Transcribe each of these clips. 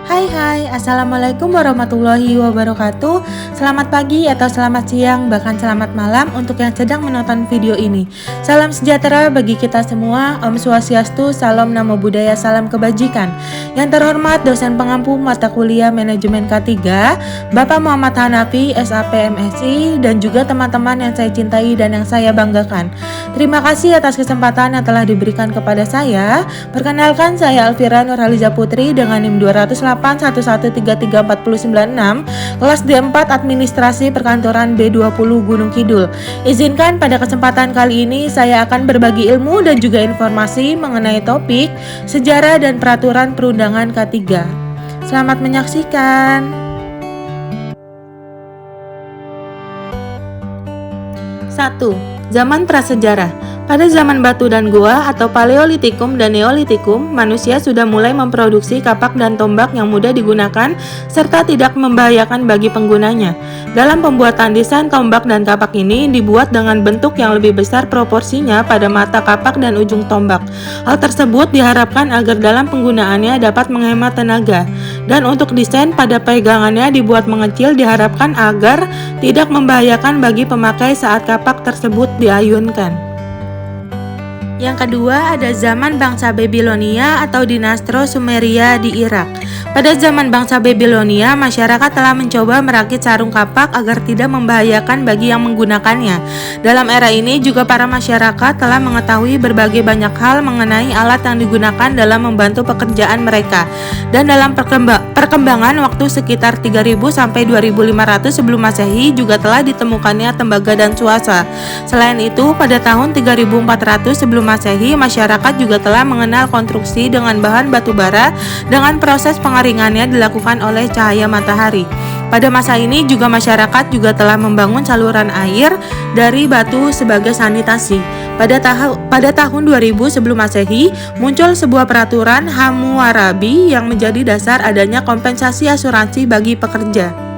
Hai, Assalamualaikum warahmatullahi wabarakatuh. Selamat pagi atau selamat siang, bahkan selamat malam untuk yang sedang menonton video ini. Salam sejahtera bagi kita semua. Om Swastiastu, Salam Namo Buddhaya, Salam Kebajikan. Yang terhormat dosen pengampu mata kuliah manajemen K3, Bapak Muhammad Hanafi, SAP MSI, dan juga teman-teman yang saya cintai dan yang saya banggakan. Terima kasih atas kesempatan yang telah diberikan kepada saya. Perkenalkan, saya Alfira Nurhaliza Putri dengan NIM 20811334096, kelas D4 Administrasi Perkantoran B20 Gunung Kidul. Izinkan pada kesempatan kali ini saya akan berbagi ilmu dan juga informasi mengenai topik sejarah dan peraturan perundangan K3. Selamat menyaksikan. 1. Zaman prasejarah. Pada zaman batu dan gua atau Paleolitikum dan Neolitikum, manusia sudah mulai memproduksi kapak dan tombak yang mudah digunakan serta tidak membahayakan bagi penggunanya. Dalam pembuatan desain tombak dan kapak ini dibuat dengan bentuk yang lebih besar proporsinya pada mata kapak dan ujung tombak. Hal tersebut diharapkan agar dalam penggunaannya dapat menghemat tenaga. Dan untuk desain pada pegangannya dibuat mengecil diharapkan agar tidak membahayakan bagi pemakai saat kapak tersebut diayunkan. Yang kedua ada zaman bangsa Babilonia atau dinasti Sumeria di Irak. Pada zaman bangsa Babilonia, masyarakat telah mencoba merakit sarung kapak agar tidak membahayakan bagi yang menggunakannya. Dalam era ini juga para masyarakat telah mengetahui berbagai banyak hal mengenai alat yang digunakan dalam membantu pekerjaan mereka. Dan dalam perkembangan waktu sekitar 3000 sampai 2500 sebelum Masehi juga telah ditemukannya tembaga dan suasa. Selain itu, pada tahun 3400 sebelum Masehi, masyarakat juga telah mengenal konstruksi dengan bahan batu bara dengan proses pengaringannya dilakukan oleh cahaya matahari. Pada masa ini juga masyarakat juga telah membangun saluran air dari batu sebagai sanitasi. Pada tahun 2000 sebelum Masehi, muncul sebuah peraturan Hammurabi yang menjadi dasar adanya kompensasi asuransi bagi pekerja.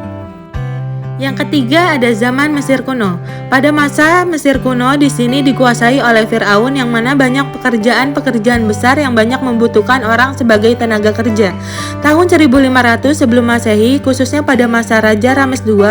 Yang ketiga ada zaman Mesir kuno. Pada masa Mesir kuno di sini dikuasai oleh Firaun yang mana banyak pekerjaan besar yang banyak membutuhkan orang sebagai tenaga kerja. Tahun 1500 sebelum Masehi, khususnya pada masa Raja Rames II,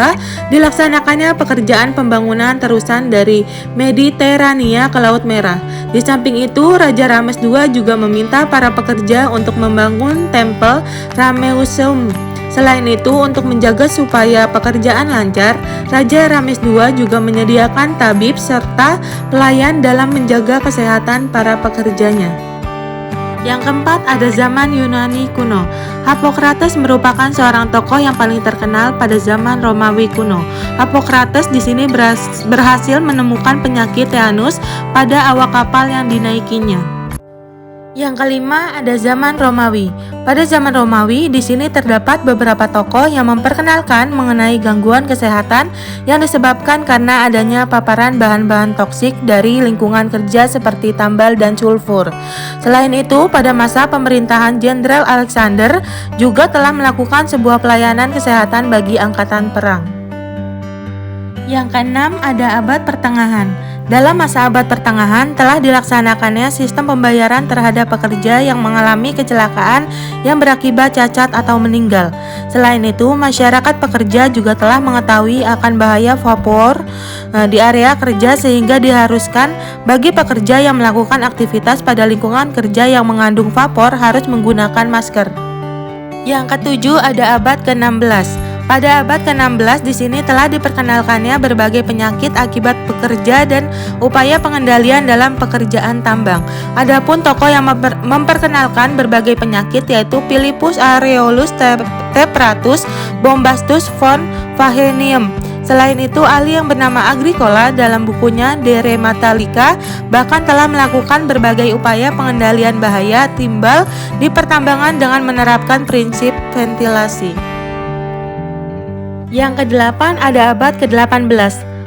dilaksanakannya pekerjaan pembangunan terusan dari Mediterania ke Laut Merah. Di samping itu, Raja Rames II juga meminta para pekerja untuk membangun tempel Ramesseum. Selain itu, untuk menjaga supaya pekerjaan lancar, Raja Rames II juga menyediakan tabib serta pelayan dalam menjaga kesehatan para pekerjanya. Yang keempat ada zaman Yunani kuno. Hippocrates merupakan seorang tokoh yang paling terkenal pada zaman Romawi kuno. Hippocrates di sini berhasil menemukan penyakit tetanus pada awak kapal yang dinaikinya. Yang kelima ada zaman Romawi. Pada zaman Romawi, di sini terdapat beberapa tokoh yang memperkenalkan mengenai gangguan kesehatan yang disebabkan karena adanya paparan bahan-bahan toksik dari lingkungan kerja seperti tambal dan sulfur. Selain itu, pada masa pemerintahan Jenderal Alexander juga telah melakukan sebuah pelayanan kesehatan bagi angkatan perang. Yang keenam ada abad pertengahan. Dalam masa abad pertengahan telah dilaksanakannya sistem pembayaran terhadap pekerja yang mengalami kecelakaan yang berakibat cacat atau meninggal. Selain itu, masyarakat pekerja juga telah mengetahui akan bahaya vapor di area kerja sehingga diharuskan bagi pekerja yang melakukan aktivitas pada lingkungan kerja yang mengandung vapor harus menggunakan masker. Yang ketujuh ada abad ke-16. Pada abad ke-16 di sini telah diperkenalkannya berbagai penyakit akibat bekerja dan upaya pengendalian dalam pekerjaan tambang. Adapun tokoh yang memperkenalkan berbagai penyakit yaitu Philippus Aureolus Tepratus Bombastus von Wahenium. Selain itu, ahli yang bernama Agricola dalam bukunya De Re Metallica bahkan telah melakukan berbagai upaya pengendalian bahaya timbal di pertambangan dengan menerapkan prinsip ventilasi. Yang ke-8 ada abad ke-18.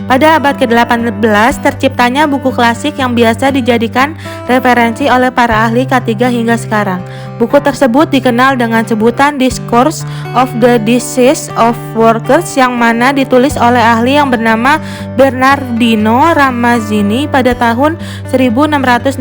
Pada abad ke-18 terciptanya buku klasik yang biasa dijadikan referensi oleh para ahli K3 hingga sekarang. Buku tersebut dikenal dengan sebutan Discourse of the Disease of Workers, yang mana ditulis oleh ahli yang bernama Bernardino Ramazzini pada tahun 1664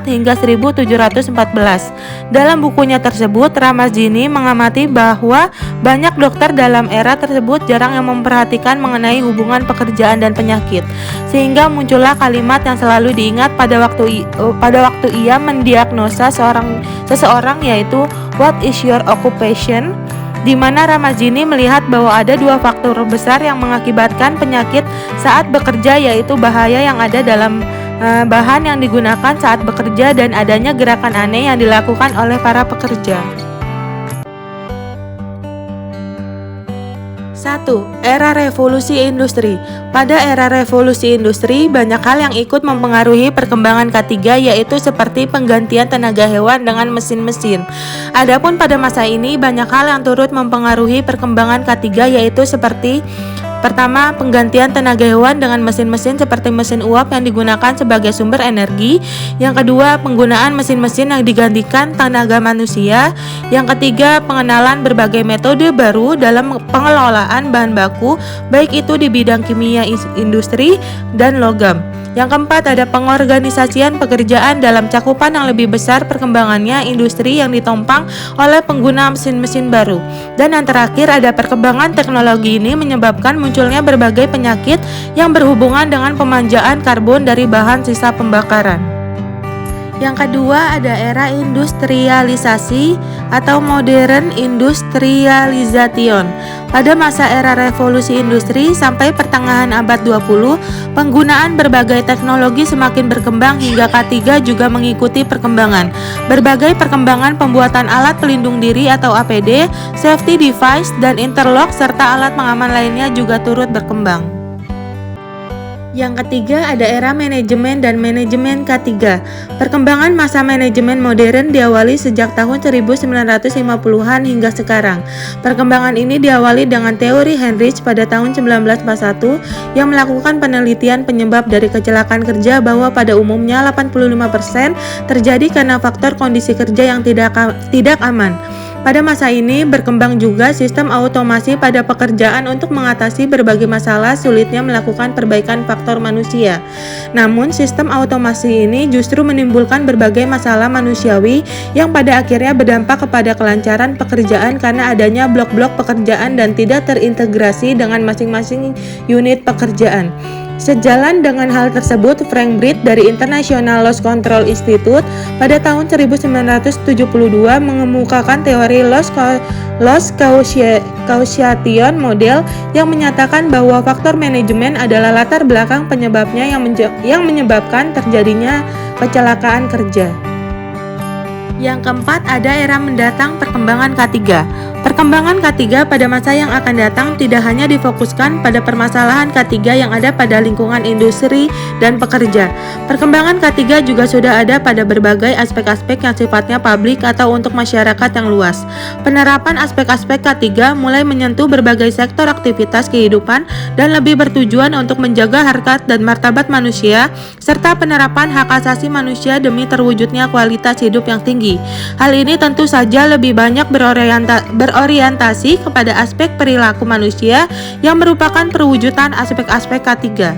hingga 1714. Dalam bukunya tersebut, Ramazzini mengamati bahwa banyak dokter dalam era tersebut jarang yang memperhatikan mengenai hubungan pekerjaan dan penyakit, sehingga muncullah kalimat yang selalu diingat pada waktu ia mendiagnosa seseorang, yaitu "What is your occupation?", di mana Ramazzini melihat bahwa ada dua faktor besar yang mengakibatkan penyakit saat bekerja, yaitu bahaya yang ada dalam bahan yang digunakan saat bekerja dan adanya gerakan aneh yang dilakukan oleh para pekerja. 1. Era revolusi industri. Pada era revolusi industri, banyak hal yang ikut mempengaruhi perkembangan K3, yaitu seperti penggantian tenaga hewan dengan mesin-mesin. Adapun pada masa ini, banyak hal yang turut mempengaruhi perkembangan K3, yaitu seperti: pertama, penggantian tenaga hewan dengan mesin-mesin seperti mesin uap yang digunakan sebagai sumber energi. Yang kedua, penggunaan mesin-mesin yang digantikan tenaga manusia. Yang ketiga, pengenalan berbagai metode baru dalam pengelolaan bahan baku, baik itu di bidang kimia industri dan logam. Yang keempat, ada pengorganisasian pekerjaan dalam cakupan yang lebih besar perkembangannya industri yang ditopang oleh pengguna mesin-mesin baru. Dan yang terakhir, ada perkembangan teknologi ini menyebabkan munculnya berbagai penyakit yang berhubungan dengan pemanjaan karbon dari bahan sisa pembakaran. Yang kedua, ada era industrialisasi atau modern industrialization. Pada masa era revolusi industri sampai pertengahan abad 20, penggunaan berbagai teknologi semakin berkembang hingga K3 juga mengikuti perkembangan. Berbagai perkembangan pembuatan alat pelindung diri atau APD, safety device, dan interlock serta alat pengaman lainnya juga turut berkembang. Yang ketiga, ada era manajemen dan manajemen K3. Perkembangan masa manajemen modern diawali sejak tahun 1950-an hingga sekarang. Perkembangan ini diawali dengan teori Heinrich pada tahun 1941 yang melakukan penelitian penyebab dari kecelakaan kerja, bahwa pada umumnya 85% terjadi karena faktor kondisi kerja yang tidak aman. Pada masa ini berkembang juga sistem automasi pada pekerjaan untuk mengatasi berbagai masalah sulitnya melakukan perbaikan faktor manusia. Namun sistem automasi ini justru menimbulkan berbagai masalah manusiawi yang pada akhirnya berdampak kepada kelancaran pekerjaan karena adanya blok-blok pekerjaan dan tidak terintegrasi dengan masing-masing unit pekerjaan. Sejalan dengan hal tersebut, Frank Britt dari International Loss Control Institute pada tahun 1972 mengemukakan teori loss causation model yang menyatakan bahwa faktor manajemen adalah latar belakang penyebabnya yang menyebabkan terjadinya kecelakaan kerja. Yang keempat, ada era mendatang perkembangan K3. Perkembangan K3 pada masa yang akan datang tidak hanya difokuskan pada permasalahan K3 yang ada pada lingkungan industri dan pekerja. Perkembangan K3 juga sudah ada pada berbagai aspek-aspek yang sifatnya publik atau untuk masyarakat yang luas. Penerapan aspek-aspek K3 mulai menyentuh berbagai sektor aktivitas kehidupan dan lebih bertujuan untuk menjaga harkat dan martabat manusia, serta penerapan hak asasi manusia demi terwujudnya kualitas hidup yang tinggi. Hal ini tentu saja lebih banyak berorientasi kepada aspek perilaku manusia yang merupakan perwujudan aspek-aspek K3.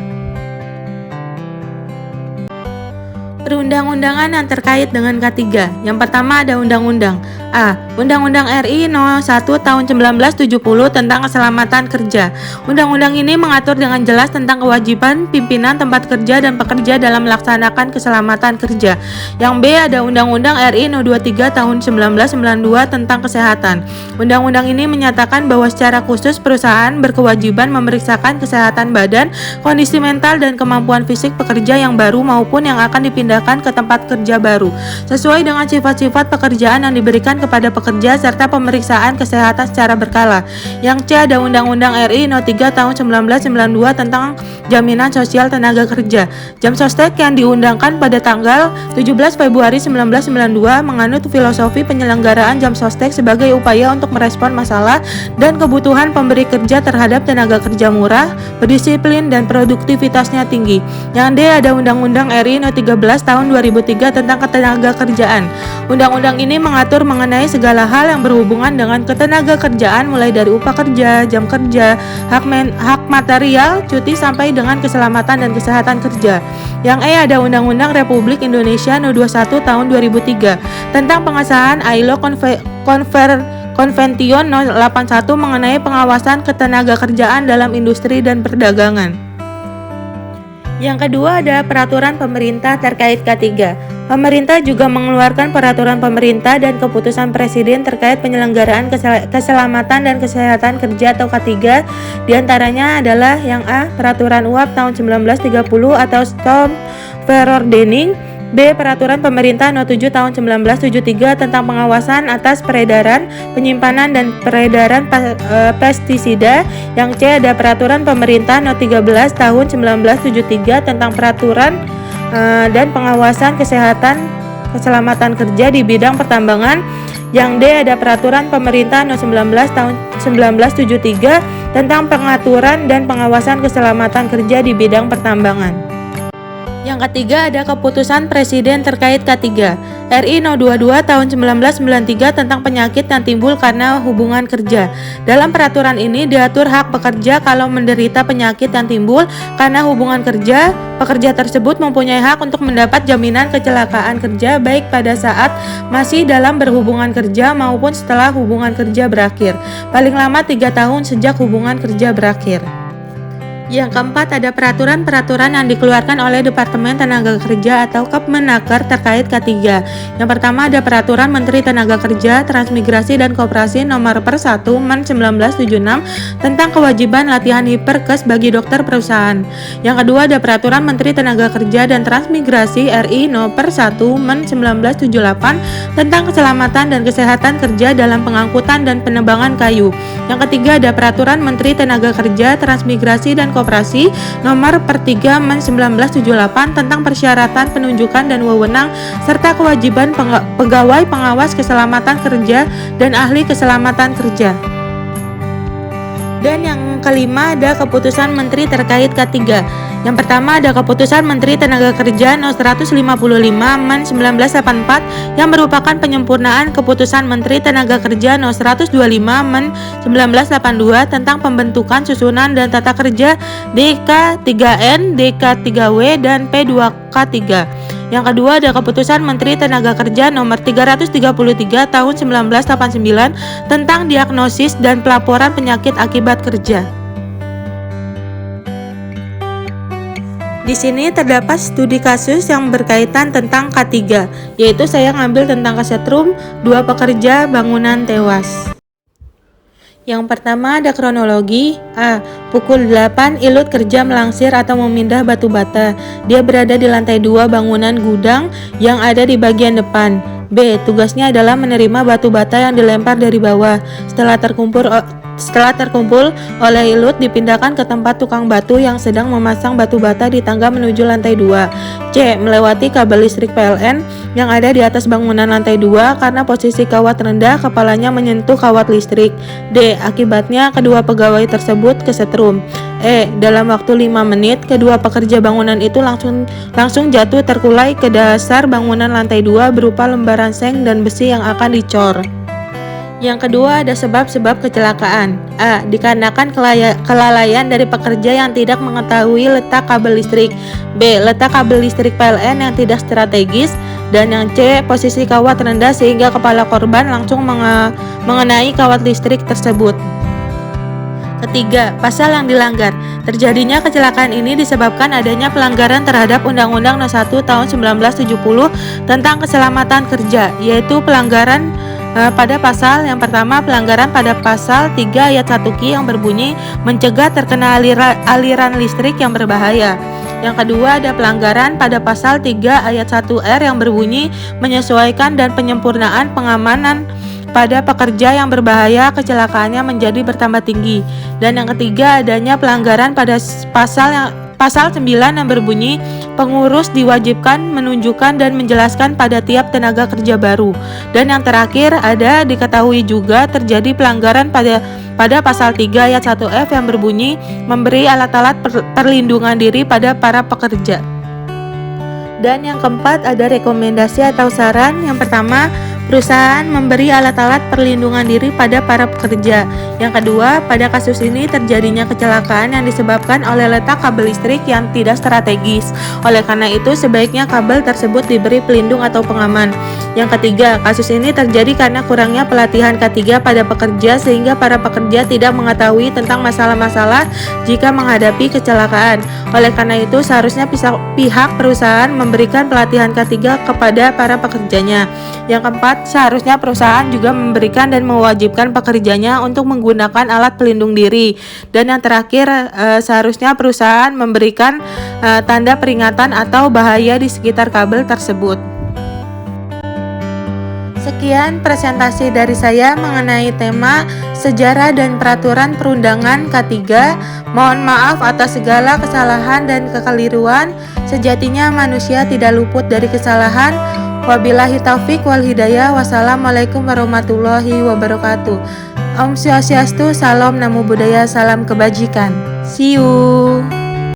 Perundang-undangan yang terkait dengan K3. Yang pertama ada Undang-Undang A. Undang-Undang RI No. 1 Tahun 1970 tentang Keselamatan Kerja. Undang-undang ini mengatur dengan jelas tentang kewajiban pimpinan tempat kerja dan pekerja dalam melaksanakan keselamatan kerja. Yang B ada Undang-Undang RI No. 23 Tahun 1992 tentang Kesehatan. Undang-undang ini menyatakan bahwa secara khusus perusahaan berkewajiban memeriksakan kesehatan badan, kondisi mental, dan kemampuan fisik pekerja yang baru maupun yang akan dipindahkan ke tempat kerja baru, sesuai dengan sifat-sifat pekerjaan yang diberikan kepada pekerja serta pemeriksaan kesehatan secara berkala. Yang C ada Undang-Undang RI No 3 Tahun 1992 tentang Jaminan Sosial Tenaga Kerja. Jam sostek yang diundangkan pada tanggal 17 Februari 1992 menganut filosofi penyelenggaraan jam sostek sebagai upaya untuk merespon masalah dan kebutuhan pemberi kerja terhadap tenaga kerja murah, berdisiplin, dan produktivitasnya tinggi. Yang D ada Undang-Undang RI No 13 Tahun 2003 tentang Ketenaga Kerjaan. Undang-undang ini mengatur mengenai segala hal yang berhubungan dengan ketenaga kerjaan mulai dari upah kerja, jam kerja, hak material, cuti sampai dengan keselamatan dan kesehatan kerja. Yang E ada Undang-Undang Republik Indonesia No 21 Tahun 2003 tentang pengesahan ILO Convention No 81 mengenai pengawasan ketenaga kerjaan dalam industri dan perdagangan. Yang kedua ada peraturan pemerintah terkait K3. Pemerintah juga mengeluarkan peraturan pemerintah dan keputusan presiden terkait penyelenggaraan keselamatan dan kesehatan kerja atau K3. Di antaranya adalah yang A, Peraturan UAP tahun 1930 atau Storm Verordening. B. Peraturan Pemerintah No 7 Tahun 1973 tentang pengawasan atas peredaran, penyimpanan, dan peredaran pestisida. Yang C ada Peraturan Pemerintah No 13 Tahun 1973 tentang peraturan dan pengawasan keselamatan kerja di bidang pertambangan. Yang D ada Peraturan Pemerintah No 19 Tahun 1973 tentang pengaturan dan pengawasan keselamatan kerja di bidang pertambangan. Yang ketiga ada Keputusan Presiden terkait K3 RI No 22 Tahun 1993 tentang penyakit yang timbul karena hubungan kerja. Dalam peraturan ini diatur hak pekerja kalau menderita penyakit yang timbul karena hubungan kerja. Pekerja tersebut mempunyai hak untuk mendapat jaminan kecelakaan kerja baik pada saat masih dalam berhubungan kerja maupun setelah hubungan kerja berakhir, paling lama 3 tahun sejak hubungan kerja berakhir. Yang keempat ada peraturan-peraturan yang dikeluarkan oleh Departemen Tenaga Kerja atau Kepmenaker terkait K3. Yang pertama ada Peraturan Menteri Tenaga Kerja, Transmigrasi dan Koperasi Nomor 1 Men 1976 tentang kewajiban latihan hiperkes bagi dokter perusahaan. Yang kedua ada Peraturan Menteri Tenaga Kerja dan Transmigrasi RI Nomor 1 Men 1978 tentang keselamatan dan kesehatan kerja dalam pengangkutan dan penebangan kayu. Yang ketiga ada Peraturan Menteri Tenaga Kerja, Transmigrasi dan Koperasi Nomor 3 Men 1978 tentang persyaratan penunjukan dan wewenang serta kewajiban pegawai pengawas keselamatan kerja dan ahli keselamatan kerja. Dan yang kelima ada Keputusan Menteri terkait K3. Yang pertama ada Keputusan Menteri Tenaga Kerja No 155 Men 1984 yang merupakan penyempurnaan Keputusan Menteri Tenaga Kerja No 125 Men 1982 tentang pembentukan susunan dan tata kerja DK3N, DK3W, dan P2K3. Yang kedua ada Keputusan Menteri Tenaga Kerja Nomor 333 Tahun 1989 tentang diagnosis dan pelaporan penyakit akibat kerja. Di sini terdapat studi kasus yang berkaitan tentang K3, yaitu saya ngambil tentang kesetrum 2 pekerja bangunan tewas. Yang pertama ada kronologi. A. Pukul 8 Ilut kerja melangsir atau memindah batu bata. Dia berada di lantai 2 bangunan gudang yang ada di bagian depan. B. Tugasnya adalah menerima batu bata yang dilempar dari bawah. Setelah terkumpul oleh Ilut dipindahkan ke tempat tukang batu yang sedang memasang batu bata di tangga menuju lantai 2. C. Melewati kabel listrik PLN yang ada di atas bangunan lantai 2 karena posisi kawat rendah kepalanya menyentuh kawat listrik. D. Akibatnya kedua pegawai tersebut kesetrum. E. Dalam waktu 5 menit kedua pekerja bangunan itu langsung jatuh terkulai ke dasar bangunan lantai 2 berupa lembaran seng dan besi yang akan dicor. Yang kedua ada sebab-sebab kecelakaan. A. Dikarenakan kelalaian dari pekerja yang tidak mengetahui letak kabel listrik. B. Letak kabel listrik PLN yang tidak strategis. Dan yang C. Posisi kawat rendah sehingga kepala korban langsung mengenai kawat listrik tersebut. Ketiga, pasal yang dilanggar. Terjadinya kecelakaan ini disebabkan adanya pelanggaran terhadap Undang-Undang No 1 Tahun 1970 tentang keselamatan kerja, yaitu pelanggaran pada pasal yang pertama, pelanggaran pada pasal 3 ayat 1 Ki yang berbunyi mencegah terkena aliran listrik yang berbahaya. Yang kedua ada pelanggaran pada pasal 3 ayat 1 R yang berbunyi menyesuaikan dan penyempurnaan pengamanan pada pekerja yang berbahaya kecelakaannya menjadi bertambah tinggi. Dan yang ketiga, adanya pelanggaran pada Pasal 9 yang berbunyi pengurus diwajibkan menunjukkan dan menjelaskan pada tiap tenaga kerja baru. Dan yang terakhir, ada diketahui juga terjadi pelanggaran pada pasal 3 ayat 1F yang berbunyi memberi alat-alat perlindungan diri pada para pekerja. Dan yang keempat, ada rekomendasi atau saran. Yang pertama, perusahaan memberi alat-alat perlindungan diri pada para pekerja. Yang kedua, pada kasus ini terjadinya kecelakaan yang disebabkan oleh letak kabel listrik yang tidak strategis. Oleh karena itu, sebaiknya kabel tersebut diberi pelindung atau pengaman. Yang ketiga, kasus ini terjadi karena kurangnya pelatihan K3 pada pekerja sehingga para pekerja tidak mengetahui tentang masalah-masalah jika menghadapi kecelakaan. Oleh karena itu, seharusnya pihak perusahaan memberikan pelatihan K3 kepada para pekerjanya. Yang keempat, seharusnya perusahaan juga memberikan dan mewajibkan pekerjanya untuk menggunakan alat pelindung diri. Dan yang terakhir, seharusnya perusahaan memberikan tanda peringatan atau bahaya di sekitar kabel tersebut. Sekian presentasi dari saya mengenai tema sejarah dan peraturan perundangan K3. Mohon maaf atas segala kesalahan dan kekeliruan. Sejatinya manusia tidak luput dari kesalahan. Wabillahi taufik wal hidayah. Wassalamualaikum warahmatullahi wabarakatuh. Om Swastiastu, salam namo buddhaya, salam kebajikan. See you.